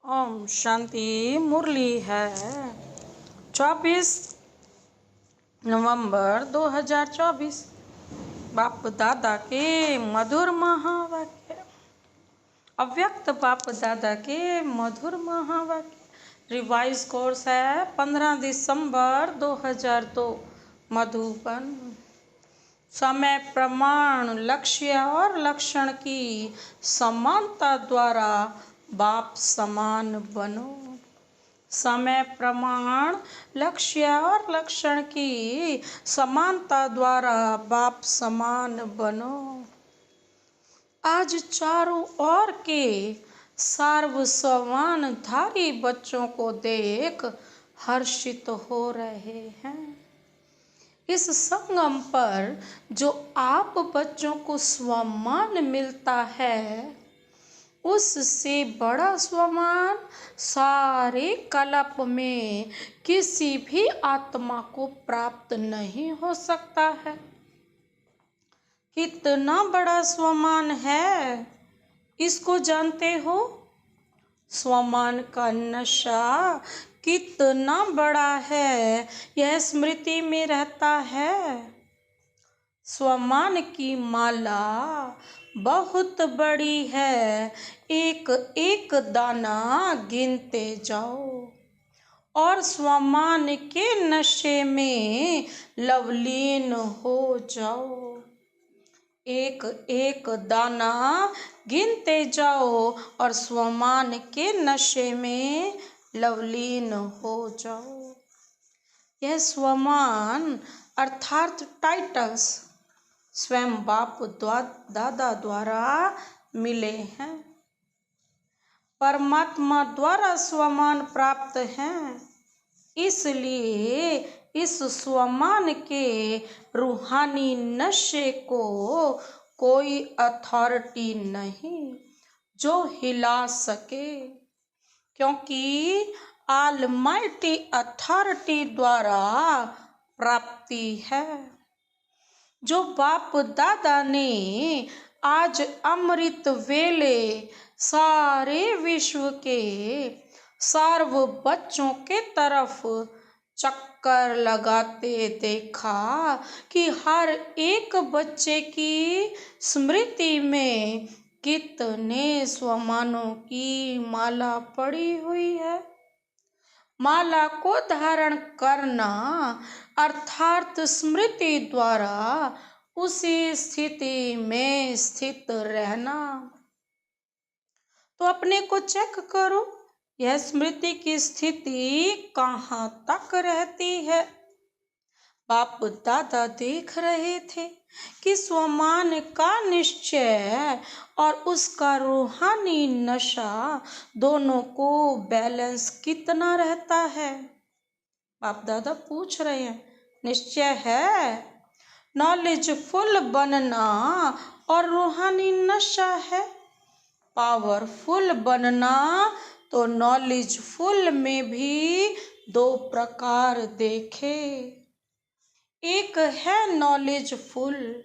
ओम शांति। मुरली है 24 नवंबर 2024। बाप दादा के मधुर महावाक्य। अव्यक्त बाप दादा के मधुर महावाक्य। रिवाइज कोर्स है 15 दिसंबर 2002 मधुबन। समय प्रमाण लक्ष्य और लक्षण की समानता द्वारा बाप समान बनो। समय प्रमाण लक्ष्य और लक्षण की समानता द्वारा बाप समान बनो। आज चारों ओर के सार्वसमानधारी बच्चों को देख हर्षित हो रहे हैं। इस संगम पर जो आप बच्चों को स्वमान मिलता है, उससे बड़ा स्वमान सारे कल्प में किसी भी आत्मा को प्राप्त नहीं हो सकता है। कितना बड़ा स्वमान है, इसको जानते हो? स्वमान का नशा कितना बड़ा है, यह स्मृति में रहता है। स्वमान की माला बहुत बड़ी है, एक एक दाना गिनते जाओ और स्वमान के नशे में लवलीन हो जाओ। एक एक दाना गिनते जाओ और स्वमान के नशे में लवलीन हो जाओ। यह स्वमान अर्थात टाइटल्स स्वयं बाप दादा द्वारा मिले हैं। परमात्मा द्वारा स्वमान प्राप्त हैं, इसलिए इस स्वमान के रूहानी नशे को कोई अथॉरिटी नहीं जो हिला सके, क्योंकि ऑलमाइटी अथॉरिटी द्वारा प्राप्ति है। जो बाप दादा ने आज अमृत वेले सारे विश्व के सर्व बच्चों के तरफ चक्कर लगाते देखा कि हर एक बच्चे की स्मृति में कितने स्वमानों की माला पड़ी हुई है। माला को धारण करना अर्थात स्मृति द्वारा उसी स्थिति में स्थित रहना। तो अपने को चेक करो, यह स्मृति की स्थिति कहाँ तक रहती है। बाप दादा देख रहे थे कि स्वमान का निश्चय और उसका रूहानी नशा दोनों को बैलेंस कितना रहता है। बाप दादा पूछ रहे हैं, निश्चय है, नॉलेजफुल बनना और रूहानी नशा है। पावरफुल बनना तो नॉलेजफुल में भी दो प्रकार देखे, एक है नॉलेजफुल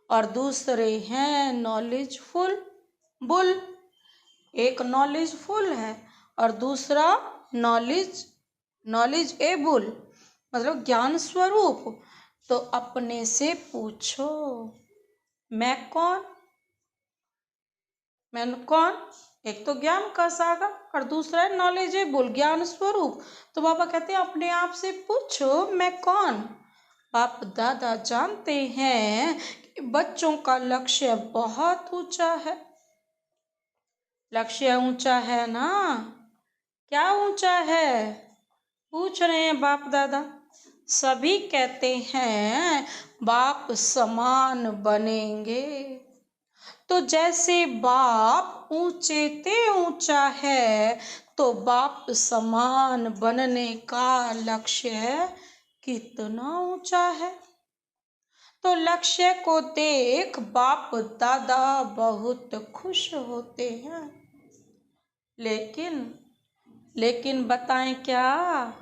और दूसरे हैं नॉलेजफुल बुल। एक नॉलेजफुल है और दूसरा नॉलेज एबुल, मतलब ज्ञान स्वरूप। तो अपने से पूछो, मैं कौन? मैं कौन? एक तो ज्ञान का सागर और दूसरा है नॉलेजेबल ज्ञान स्वरूप। तो बाबा कहते हैं अपने आप से पूछो, मैं कौन? बाप दादा जानते हैं कि बच्चों का लक्ष्य बहुत ऊंचा है। लक्ष्य ऊंचा है ना? क्या ऊंचा है? पूछ रहे हैं बाप दादा। सभी कहते हैं बाप समान बनेंगे। तो जैसे बाप ऊंचे ते ऊंचा है, तो बाप समान बनने का लक्ष्य कितना ऊंचा है। तो लक्ष्य को देख बाप दादा बहुत खुश होते हैं। लेकिन बताएं क्या?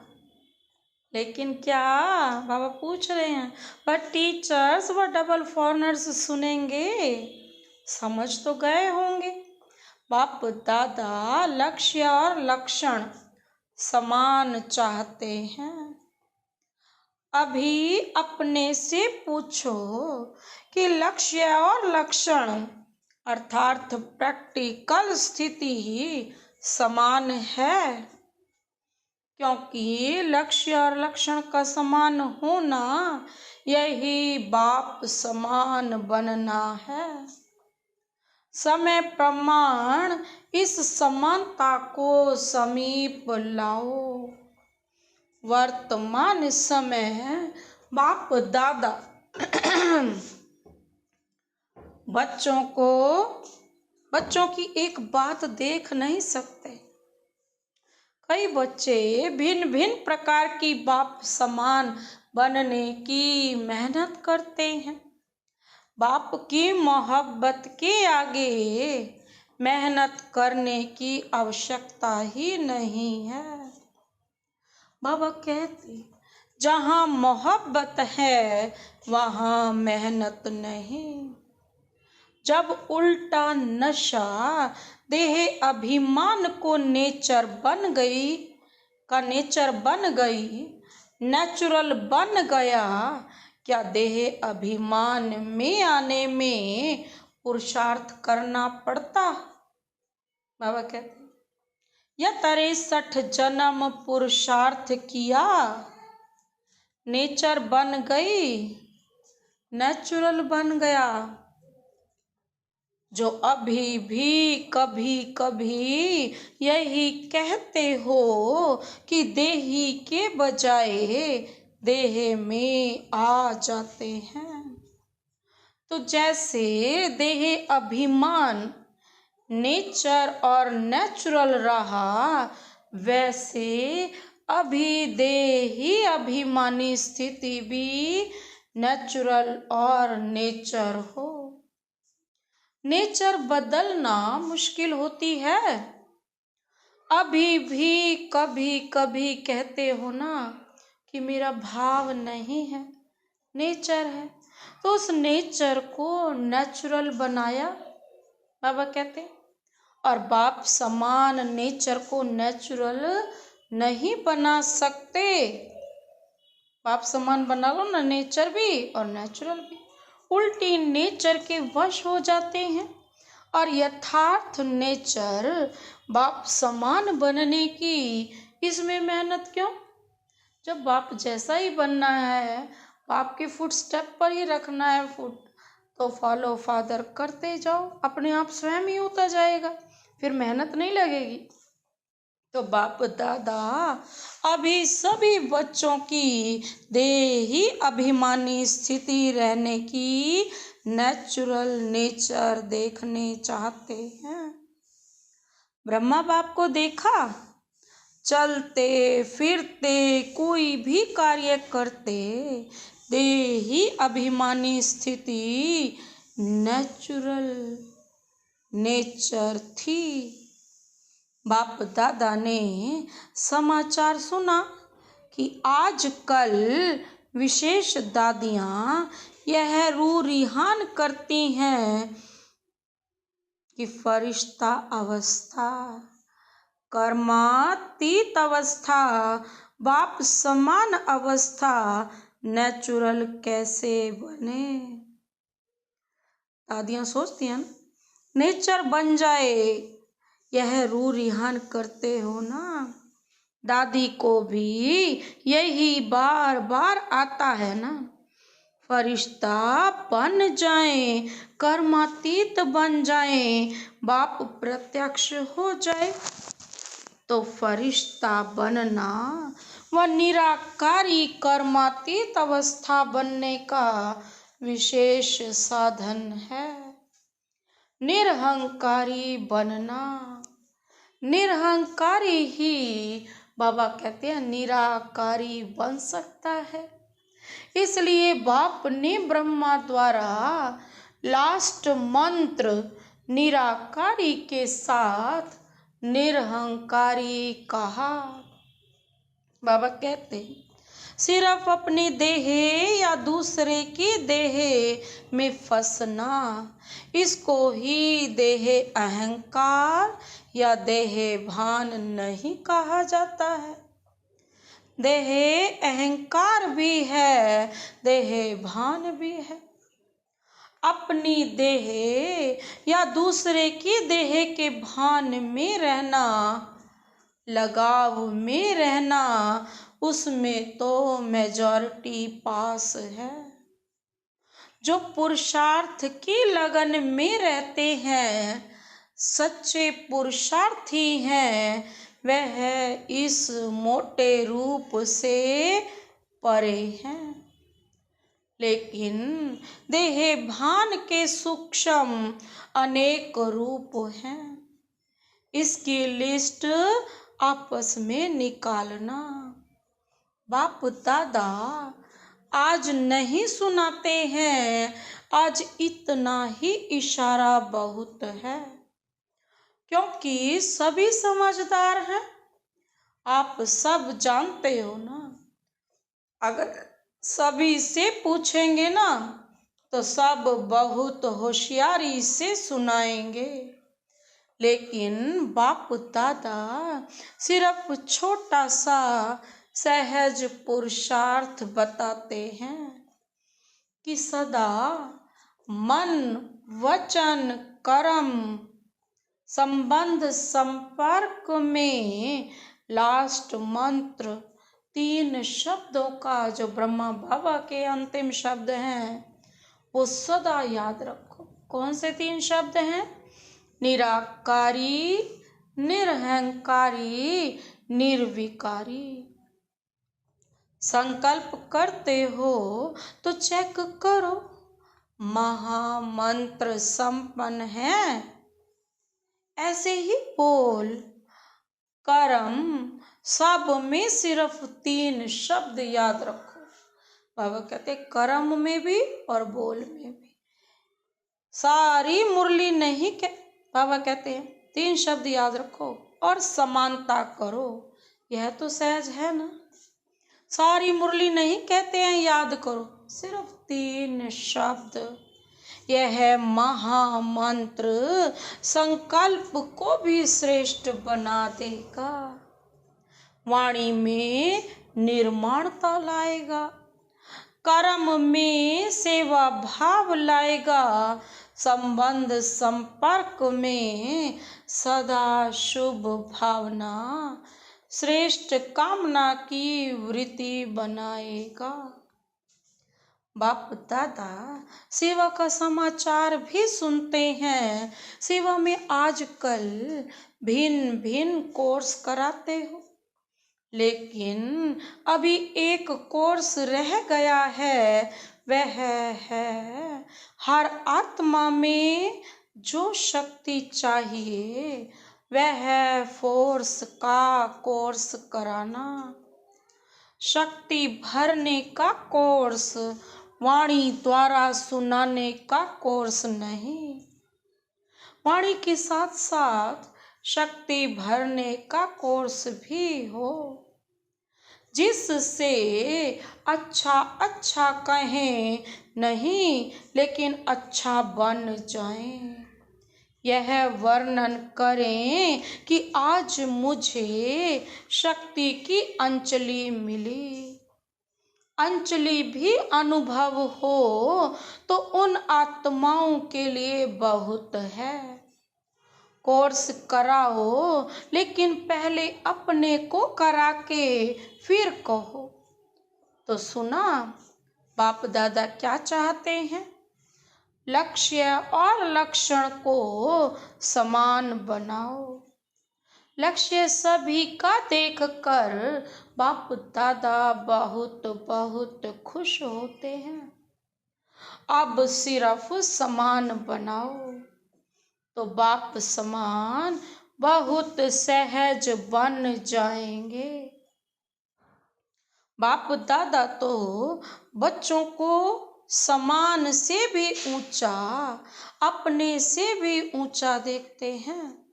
लेकिन क्या? बाबा पूछ रहे हैं। पर टीचर्स व डबल फॉरनर्स सुनेंगे, समझ तो गए होंगे। बाप दादा लक्ष्य और लक्षण समान चाहते हैं। अभी अपने से पूछो कि लक्ष्य और लक्षण अर्थात प्रैक्टिकल स्थिति समान है, क्योंकि लक्ष्य और लक्षण का समान होना यही बाप समान बनना है। समय प्रमाण इस समानता को समीप लाओ। वर्तमान समय बाप दादा बच्चों की एक बात देख नहीं सकते। कई बच्चे भिन्न भिन्न प्रकार की बाप समान बनने की मेहनत करते हैं। बाप की मोहब्बत के आगे मेहनत करने की आवश्यकता ही नहीं है। बाबा कहते जहाँ मोहब्बत है वहाँ मेहनत नहीं। जब उल्टा नशा देह अभिमान को नेचर बन गई, नेचुरल बन गया, क्या देह अभिमान में आने में पुरुषार्थ करना पड़ता? बाबा कहते या 63 जन्म पुरुषार्थ किया, नेचर बन गई, नेचुरल बन गया। जो अभी भी कभी कभी यही कहते हो कि देही के बजाय देह में आ जाते हैं, तो जैसे देह अभिमान नेचर और नेचुरल रहा, वैसे अभी देही अभिमानी स्थिति भी नेचुरल और नेचर हो। नेचर बदलना मुश्किल होती है। अभी भी कभी कभी कहते हो ना कि मेरा भाव नहीं है, नेचर है, तो उस नेचर को नेचुरल बनाया, बाबा कहते। और बाप समान नेचर को नेचुरल नहीं बना सकते। बाप समान बना लो ना, नेचर भी और नेचुरल भी, उल्टी नेचर के वश हो जाते हैं। और यथार्थ नेचर बाप समान बनने की इसमें मेहनत क्यों? जब बाप जैसा ही बनना है, बाप के फुट स्टेप पर ही रखना है फुट, तो फॉलो फादर करते जाओ, अपने आप स्वयं ही होता जाएगा, फिर मेहनत नहीं लगेगी। तो बाप दादा अभी सभी बच्चों की देही अभिमानी स्थिति रहने की नेचुरल नेचर देखने चाहते हैं। ब्रह्मा बाप को देखा, चलते फिरते कोई भी कार्य करते, देही अभिमानी स्थिति नेचुरल नेचर थी। बाप दादा ने समाचार सुना कि आजकल विशेष दादियाँ यह रूरिहान करती हैं कि फरिश्ता अवस्था, कर्मातीत अवस्था, बाप समान अवस्था नेचुरल कैसे बने। दादियाँ सोचती हैं नेचर बन जाए, यह रूरिहान करते हो ना। दादी को भी यही बार बार आता है ना, फरिश्ता बन जाए, कर्मातीत बन जाए, बाप प्रत्यक्ष हो जाए, तो फरिश्ता बनना व निराकारी कर्मातीत अवस्था बनने का विशेष साधन है। निरहंकारी बनना, निरहंकारी ही बाबा कहते हैं निराकारी बन सकता है। इसलिए बाप ने ब्रह्मा द्वारा लास्ट मंत्र निराकारी के साथ निरहंकारी कहा। बाबा कहते सिर्फ अपनी देह या दूसरे की देह में फंसना, इसको ही देह अहंकार या देह भान नहीं कहा जाता है। देह अहंकार भी है, देह भान भी है। अपनी देह या दूसरे की देह के भान में रहना, लगाव में रहना, उसमें तो मेजॉरिटी पास है। जो पुरुषार्थ की लगन में रहते हैं, सच्चे पुरुषार्थी हैं, वह इस मोटे रूप से परे हैं। लेकिन देह भान के सूक्ष्म अनेक रूप हैं। इसकी लिस्ट आपस में निकालना। बाप दादा आज नहीं सुनाते हैं, आज इतना ही इशारा बहुत है, क्योंकि सभी समझदार हैं। आप सब जानते हो ना, अगर सभी से पूछेंगे ना तो सब बहुत होशियारी से सुनाएंगे। लेकिन बाप दादा सिर्फ छोटा सा सहज पुरुषार्थ बताते हैं कि सदा मन वचन कर्म संबंध संपर्क में लास्ट मंत्र 3 शब्दों का जो ब्रह्मा बाबा के अंतिम शब्द हैं, वो सदा याद रखो। कौन से 3 शब्द हैं? निराकारी, निरहंकारी, निर्विकारी। संकल्प करते हो तो चेक करो, महामंत्र संपन्न है। ऐसे ही बोल। कर्म सब में सिर्फ 3 शब्द याद रखो। बाबा कहते कर्म में भी और बोल में भी। सारी मुरली नहीं बाबा कहते हैं 3 शब्द याद रखो और समानता करो। यह तो सहज है ना। सारी मुरली नहीं कहते हैं याद करो, सिर्फ 3 शब्द। यह महामंत्र संकल्प को भी श्रेष्ठ बना देगा, वाणी में निर्माणता लाएगा, कर्म में सेवा भाव लाएगा, संबंध संपर्क में सदा शुभ भावना, श्रेष्ठ कामना की वृत्ति बनाएगा। बाप दादा सेवा का समाचार भी सुनते हैं। सेवा में आजकल भिन्न भिन्न कोर्स कराते हो, लेकिन अभी एक कोर्स रह गया है, वह है हर आत्मा में जो शक्ति चाहिए वह फोर्स का कोर्स कराना। शक्ति भरने का कोर्स, वाणी द्वारा सुनाने का कोर्स नहीं। वाणी के साथ साथ शक्ति भरने का कोर्स भी हो, जिससे अच्छा अच्छा कहें नहीं, लेकिन अच्छा बन जाएं। यह वर्णन करें कि आज मुझे शक्ति की अंजलि मिली। अंजलि भी अनुभव हो तो उन आत्माओं के लिए बहुत है। कोर्स कराओ, लेकिन पहले अपने को करा के फिर कहो। तो सुना बाप दादा क्या चाहते हैं? लक्ष्य और लक्षण को समान बनाओ। लक्ष्य सभी का देखकर बाप दादा बहुत बहुत खुश होते हैं। अब सिर्फ समान बनाओ तो बाप समान बहुत सहज बन जाएंगे। बाप दादा तो बच्चों को समान से भी ऊंचा, अपने से भी ऊंचा देखते हैं।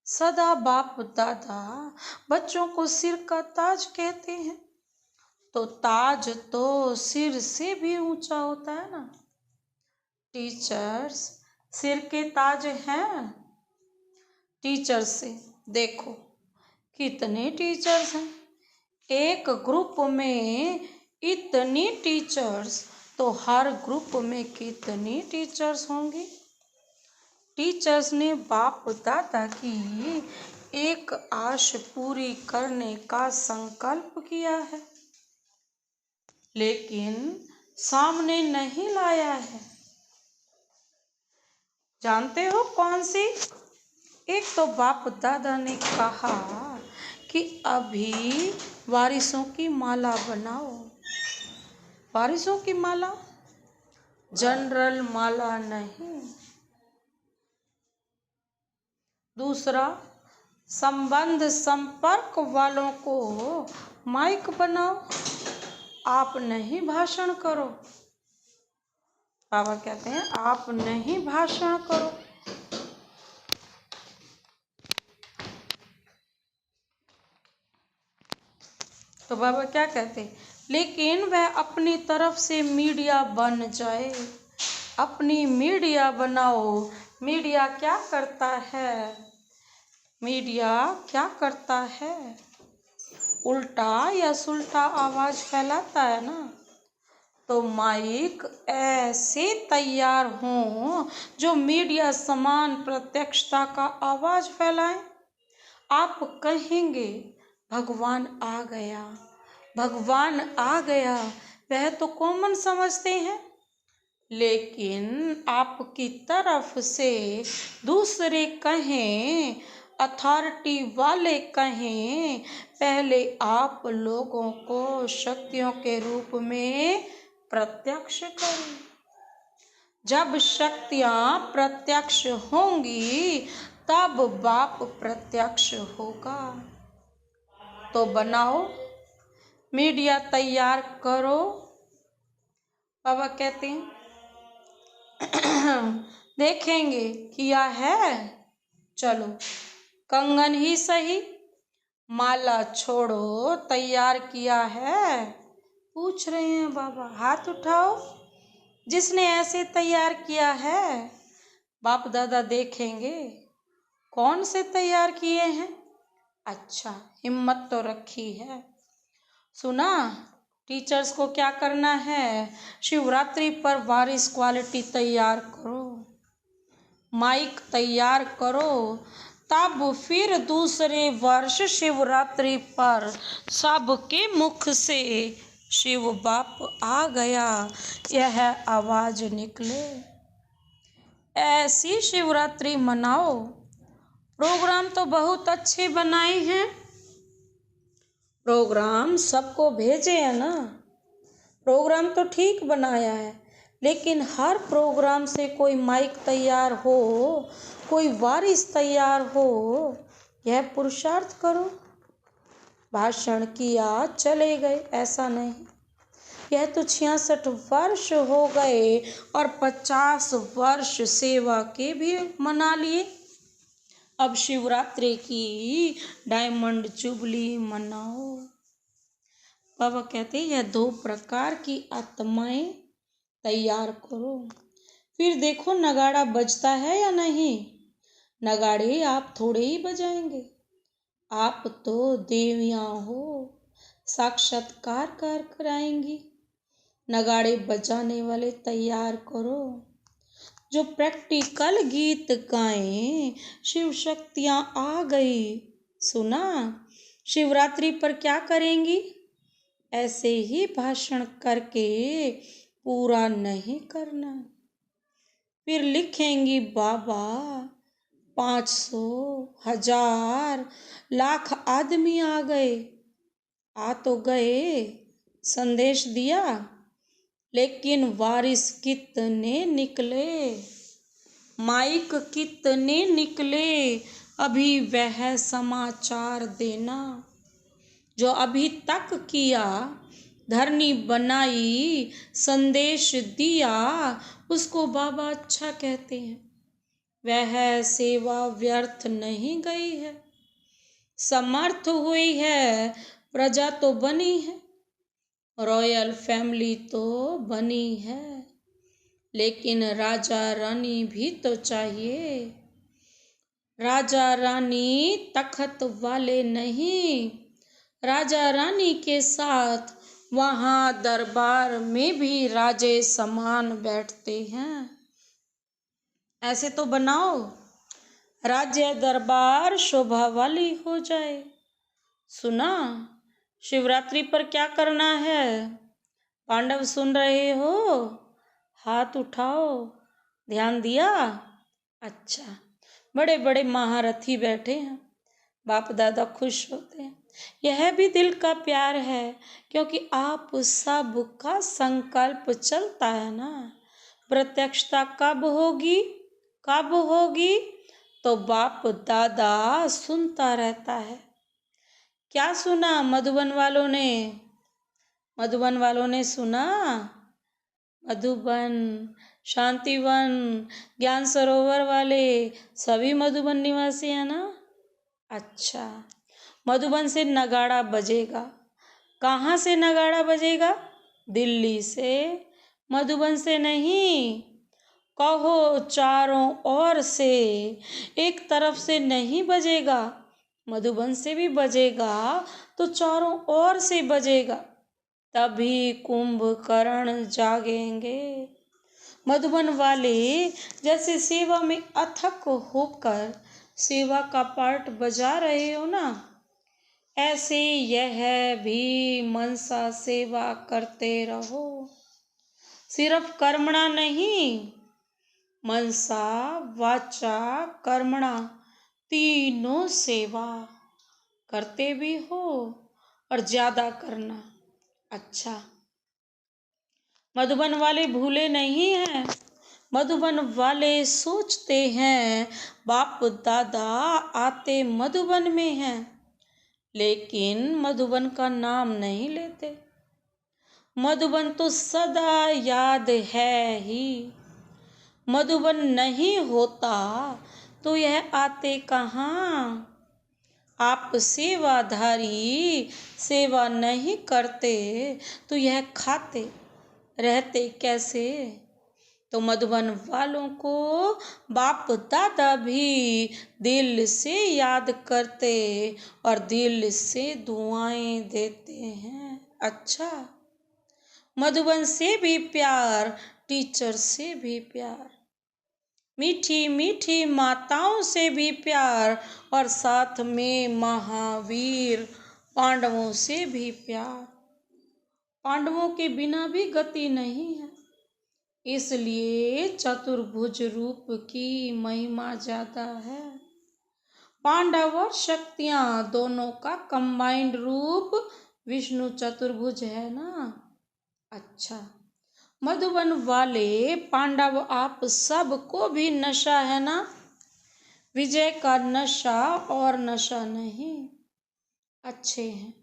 सदा बाप दादा बच्चों को सिर का ताज कहते हैं। तो ताज तो सिर से भी ऊंचा होता है ना। टीचर्स सिर के ताज हैं। टीचर्स से देखो कितने टीचर्स हैं। एक ग्रुप में इतनी टीचर्स, तो हर ग्रुप में कितनी टीचर्स होंगी। टीचर्स ने बाप दादा की एक आश पूरी करने का संकल्प किया है, लेकिन सामने नहीं लाया है। जानते हो कौन सी? एक तो बाप दादा ने कहा कि अभी बारिशों की माला बनाओ। बारिशों की माला, जनरल माला नहीं। दूसरा, संबंध संपर्क वालों को माइक बनाओ, आप नहीं भाषण करो। बाबा कहते हैं आप नहीं भाषण करो। तो बाबा क्या कहते हैं, लेकिन वह अपनी तरफ से मीडिया बन जाए। अपनी मीडिया बनाओ। मीडिया क्या करता है? मीडिया क्या करता है? उल्टा या सुल्टा आवाज फैलाता है ना। तो माइक ऐसे तैयार हों जो मीडिया समान प्रत्यक्षता का आवाज फैलाएं। आप कहेंगे भगवान आ गया, भगवान आ गया, वह तो कॉमन समझते हैं। लेकिन आपकी तरफ से दूसरे कहें, अथॉरिटी वाले कहें, पहले आप लोगों को शक्तियों के रूप में प्रत्यक्ष करें। जब शक्तियां प्रत्यक्ष होंगी तब बाप प्रत्यक्ष होगा। तो बनाओ, मीडिया तैयार करो। बाबा कहते हैं देखेंगे किया है, चलो कंगन ही सही, माला छोड़ो, तैयार किया है। पूछ रहे हैं बाबा, हाथ उठाओ जिसने ऐसे तैयार किया है। बाप दादा देखेंगे कौन से तैयार किए हैं। अच्छा, हिम्मत तो रखी है। सुना, टीचर्स को क्या करना है? शिवरात्रि पर बारिश क्वालिटी तैयार करो, माइक तैयार करो, तब फिर दूसरे वर्ष शिवरात्रि पर सबके मुख से शिव बाप आ गया यह आवाज निकले। ऐसी शिवरात्रि मनाओ। प्रोग्राम तो बहुत अच्छे बनाए हैं। प्रोग्राम सबको भेजे है ना। प्रोग्राम तो ठीक बनाया है, लेकिन हर प्रोग्राम से कोई माइक तैयार हो, कोई बारिश तैयार हो, यह पुरुषार्थ करो। भाषण किया चले गए, ऐसा नहीं। यह तो 66 वर्ष हो गए और 50 वर्ष सेवा के भी मना लिए। अब शिवरात्रि की डायमंड जुबली मनाओ। बाबा कहते हैं यह 2 प्रकार की आत्माएं तैयार करो। फिर देखो नगाड़ा बजता है या नहीं। नगाड़े आप थोड़े ही बजाएंगे, आप तो देवियां हो, साक्षात्कार कर कराएंगी। नगाड़े बजाने वाले तैयार करो जो प्रैक्टिकल गीत गाएं। शिव शक्तियां आ गई। सुना, शिवरात्रि पर क्या करेंगी? ऐसे ही भाषण करके पूरा नहीं करना। फिर लिखेंगी बाबा 500, 1000, लाख आदमी आ गए। आ तो गए, संदेश दिया, लेकिन वारिस कितने निकले, माइक कितने निकले, अभी वह समाचार देना। जो अभी तक किया, धरनी बनाई, संदेश दिया, उसको बाबा अच्छा कहते हैं। वह सेवा व्यर्थ नहीं गई है, समर्थ हुई है, प्रजा तो बनी है। रॉयल फैमिली तो बनी है, लेकिन राजा रानी भी तो चाहिए। राजा रानी तख्त वाले नहीं, राजा रानी के साथ वहाँ दरबार में भी राजे समान बैठते हैं। ऐसे तो बनाओ, राज्य दरबार शोभा वाली हो जाए। सुना, शिवरात्रि पर क्या करना है? पांडव सुन रहे हो? हाथ उठाओ। ध्यान दिया? अच्छा, बड़े बड़े महारथी बैठे हैं, बाप दादा खुश होते हैं। यह भी दिल का प्यार है, क्योंकि आप सब का संकल्प चलता है ना। प्रत्यक्षता कब होगी? कब होगी? तो बाप दादा सुनता रहता है। क्या सुना मधुबन वालों ने? मधुबन वालों ने सुना? मधुबन, शांतिवन, ज्ञान सरोवर वाले सभी मधुबन निवासी है ना? अच्छा, मधुबन से नगाड़ा बजेगा। कहाँ से नगाड़ा बजेगा? दिल्ली से, मधुबन से नहीं। कहो चारों ओर से, एक तरफ से नहीं बजेगा। मधुबन से भी बजेगा तो चारों ओर से बजेगा, तभी कुंभकर्ण जागेंगे। मधुबन वाले जैसे सेवा में अथक होकर सेवा का पार्ट बजा रहे हो ना, ऐसे यह भी मनसा सेवा करते रहो। सिर्फ कर्मणा नहीं, मनसा वाचा कर्मणा तीनों सेवा करते भी हो और ज्यादा करना। अच्छा, मधुबन वाले भूले नहीं हैं। मधुबन वाले सोचते हैं बाप दादा आते मधुबन में हैं, लेकिन मधुबन का नाम नहीं लेते। मधुबन तो सदा याद है ही। मधुबन नहीं होता तो यह आते कहाँ? आप सेवाधारी सेवा नहीं करते तो यह खाते रहते कैसे? तो मधुबन वालों को बाप दादा भी दिल से याद करते और दिल से दुआएं देते हैं। अच्छा, मधुबन से भी प्यार, टीचर से भी प्यार, मीठी मीठी माताओं से भी प्यार, और साथ में महावीर पांडवों से भी प्यार। पांडवों के बिना भी गति नहीं है, इसलिए चतुर्भुज रूप की महिमा ज्यादा है। पांडव और शक्तियां दोनों का कंबाइंड रूप विष्णु चतुर्भुज है ना। अच्छा, मधुबन वाले पांडव आप सबको भी नशा है ना। विजय का नशा और नशा नहीं। अच्छे हैं।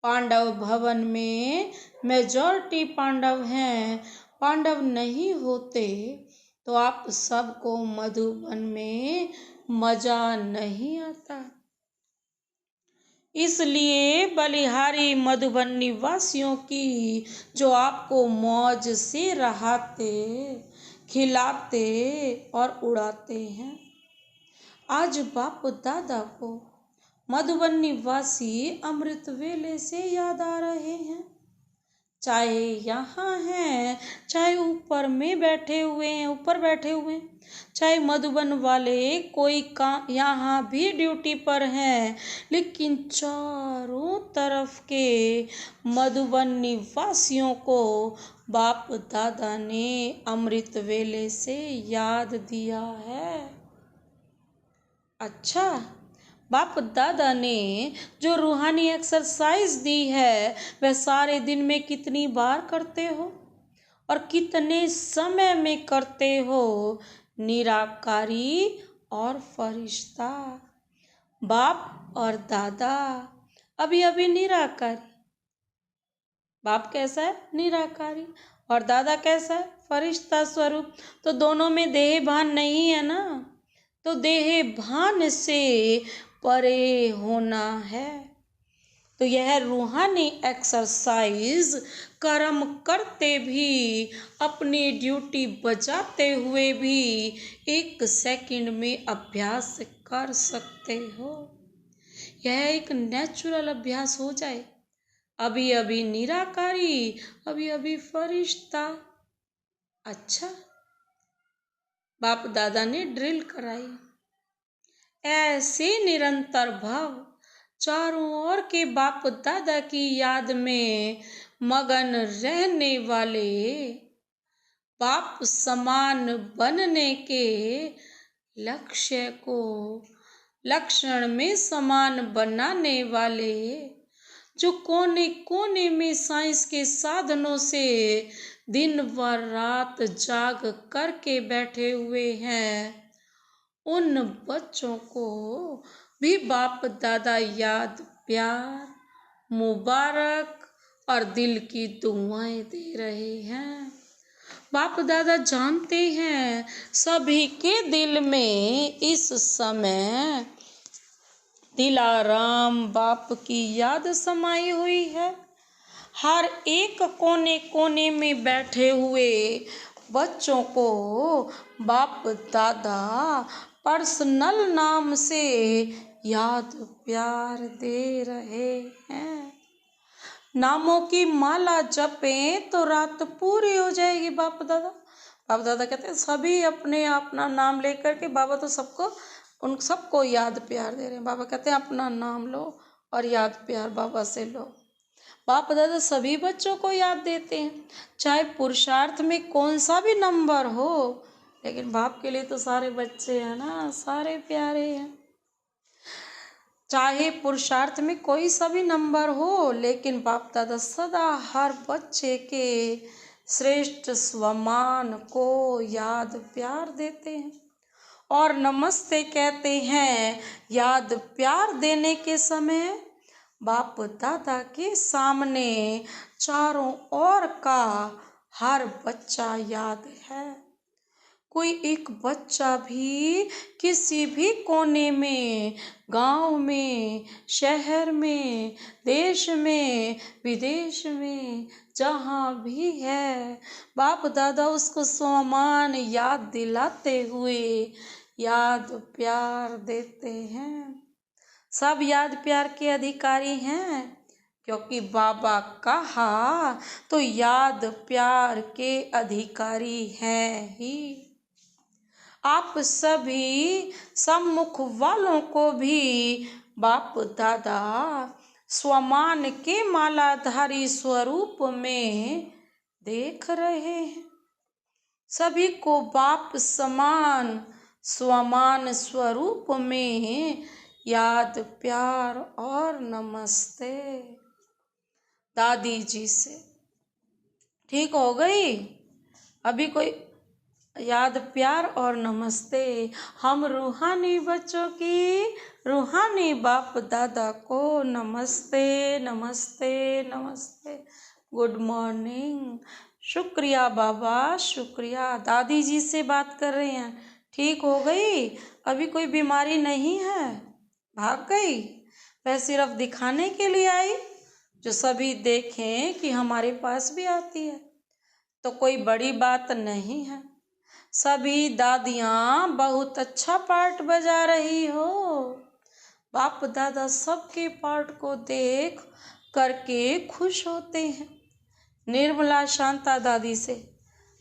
पांडव भवन में मेजॉरिटी पांडव हैं। पांडव नहीं होते तो आप सबको मधुबन में मजा नहीं आता। इसलिए बलिहारी मधुबन निवासियों की जो आपको मौज से रहाते, खिलाते और उड़ाते हैं। आज बाप दादा को मधुबन निवासी अमृत वेले से याद आ रहे हैं। चाहे यहाँ हैं, चाहे ऊपर में बैठे हुए हैं, ऊपर बैठे हुए हैं, चाहे मधुबन वाले कोई का यहाँ भी ड्यूटी पर हैं, लेकिन चारों तरफ के मधुबन निवासियों को बाप दादा ने अमृत वेले से याद दिया है। अच्छा, बाप दादा ने जो रूहानी एक्सरसाइज दी है वह सारे दिन में कितनी बार करते हो और कितने समय में करते हो? निराकारी और फरिश्ता, बाप और दादा। अभी अभी निराकारी, बाप कैसा है? निराकारी। और दादा कैसा है? फरिश्ता स्वरूप। तो दोनों में देह भान नहीं है ना, तो देह भान से परे होना है। तो यह रूहानी एक्सरसाइज कर्म करते भी, अपनी ड्यूटी बजाते हुए भी 1 सेकंड में अभ्यास कर सकते हो। यह एक नेचुरल अभ्यास हो जाए। अभी अभी निराकारी, अभी अभी फरिश्ता। अच्छा, बाप दादा ने ड्रिल कराई। ऐसे निरंतर भाव चारों ओर के बाप दादा की याद में मगन रहने वाले, बाप समान बनने के लक्ष्य को लक्षण में समान बनाने वाले, जो कोने कोने में साइंस के साधनों से दिन व रात जाग करके बैठे हुए हैं, उन बच्चों को भी बाप दादा याद, प्यार, मुबारक और दिल की दुआएं दे रहे हैं। बाप दादा जानते हैं सभी के दिल में इस समय दिलाराम बाप की याद समाई हुई है। हर एक कोने कोने में बैठे हुए बच्चों को बाप दादा पर्सनल नाम से याद प्यार दे रहे हैं। नामों की माला जपें तो रात पूरी हो जाएगी। बाप दादा कहते हैं सभी अपने अपना नाम लेकर के, बाबा तो सबको उन सबको याद प्यार दे रहे हैं। बाबा कहते हैं अपना नाम लो और याद प्यार बाबा से लो। बाप दादा सभी बच्चों को याद देते हैं, चाहे पुरुषार्थ में कौन सा भी नंबर हो, लेकिन बाप के लिए तो सारे बच्चे हैं ना, सारे प्यारे हैं। चाहे पुरुषार्थ में कोई सा भी नंबर हो, लेकिन बाप दादा सदा हर बच्चे के श्रेष्ठ स्वमान को याद प्यार देते हैं और नमस्ते कहते हैं। याद प्यार देने के समय बाप दादा के सामने चारों ओर का हर बच्चा याद है। कोई एक बच्चा भी किसी भी कोने में, गांव में, शहर में, देश में, विदेश में, जहाँ भी है, बाप दादा उसको समान याद दिलाते हुए याद प्यार देते हैं। सब याद प्यार के अधिकारी हैं, क्योंकि बाबा कहा तो याद प्यार के अधिकारी हैं ही। आप सभी सम्मुख वालों को भी बाप दादा स्वमान के मालाधारी स्वरूप में देख रहे हैं। सभी को बाप समान स्वमान स्वरूप में याद प्यार और नमस्ते। दादी जी से ठीक हो गई? अभी कोई याद प्यार और नमस्ते। हम रूहानी बच्चों की रूहानी बाप दादा को नमस्ते नमस्ते नमस्ते। Good morning. शुक्रिया बाबा, शुक्रिया। दादी जी से बात कर रहे हैं। ठीक हो गई? अभी कोई बीमारी नहीं है? भाग गई? वह सिर्फ दिखाने के लिए आई, जो सभी देखें कि हमारे पास भी आती है, तो कोई बड़ी बात नहीं है। सभी दादियाँ बहुत अच्छा पार्ट बजा रही हो। बाप दादा सबके पार्ट को देख करके खुश होते हैं। निर्मला शांता दादी से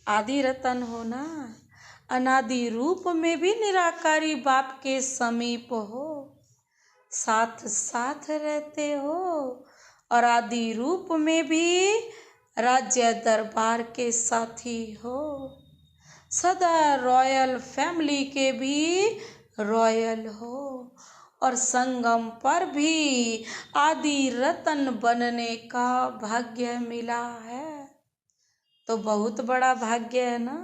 आदि रतन हो ना, अनादि रूप में भी निराकारी बाप के समीप हो, साथ साथ रहते हो, और आदि रूप में भी राज्य दरबार के साथी हो। सदा रॉयल फैमिली के भी रॉयल हो, और संगम पर भी आदि रतन बनने का भाग्य मिला है। तो बहुत बड़ा भाग्य है ना?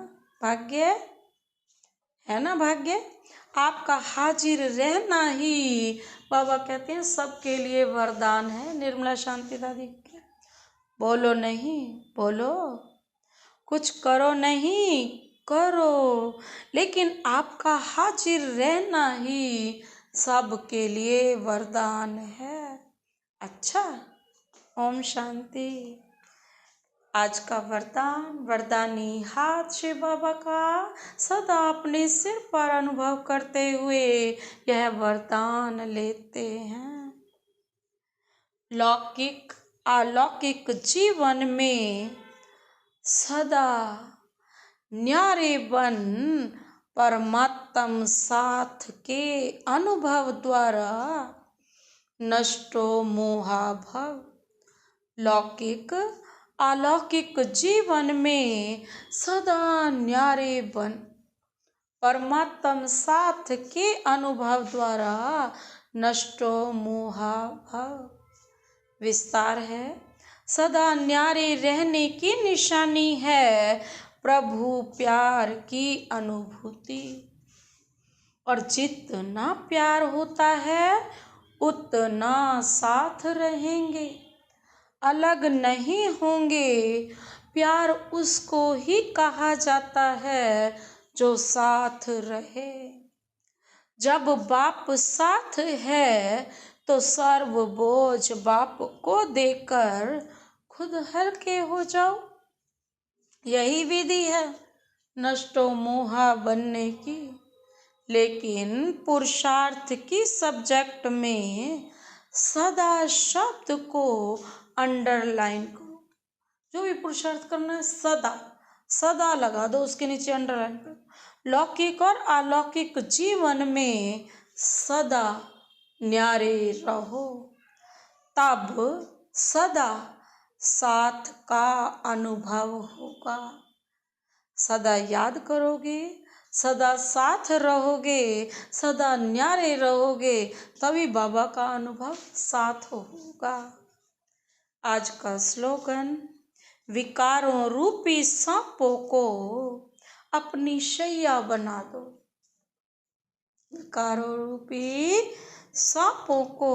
भाग्य है ना? भाग्य आपका हाजिर रहना ही बाबा कहते हैं सबके लिए वरदान है। निर्मला शांति दादी के बोलो नहीं, बोलो, कुछ करो नहीं, करो, लेकिन आपका हाजिर रहना ही सबके लिए वरदान है। अच्छा, ओम शांति। आज का वरदान, वरदानी हाथ शिव बाबा का सदा अपने सिर पर अनुभव करते हुए यह वरदान लेते हैं। लौकिक अलौकिक जीवन में सदा न्यारे बन परमात्म साथ के अनुभव द्वारा नष्टो मोहाभव। लौकिक अलौकिक जीवन में सदा न्यारे बन परमात्म साथ के अनुभव द्वारा नष्टो मोहाभव। विस्तार है, सदा न्यारे रहने की निशानी है प्रभु प्यार की अनुभूति। और जितना प्यार होता है उतना साथ रहेंगे, अलग नहीं होंगे। प्यार उसको ही कहा जाता है जो साथ रहे। जब बाप साथ है तो सर्व बोझ बाप को देकर खुद हल्के हो जाओ। यही विधि है नष्टो मोहा बनने की। लेकिन पुरुषार्थ की सब्जेक्ट में सदा शब्द को अंडरलाइन करो। जो भी पुरुषार्थ करना है सदा सदा लगा दो, उसके नीचे अंडरलाइन करो। लौकिक और अलौकिक जीवन में सदा न्यारे रहो, तब सदा साथ का अनुभव होगा। सदा याद करोगे, सदा साथ रहोगे, सदा न्यारे रहोगे, तभी बाबा का अनुभव साथ होगा। आज का स्लोगन, विकारों रूपी सांपों को अपनी शैया बना दो। विकारों रूपी सांपों को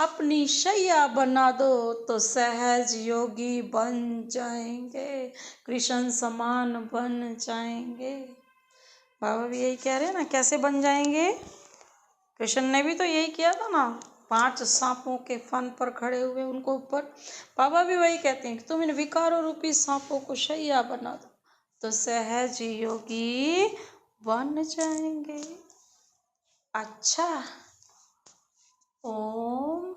अपनी शैया बना दो तो सहज योगी बन जाएंगे, कृष्ण समान बन जाएंगे। बाबा भी यही कह रहे हैं ना, कैसे बन जाएंगे? कृष्ण ने भी तो यही किया था ना, 5 सांपों के फन पर खड़े हुए उनको ऊपर। बाबा भी वही कहते हैं कि तुम इन विकारों रूपी सांपों को शैया बना दो तो सहज योगी बन जाएंगे। अच्छा, ओम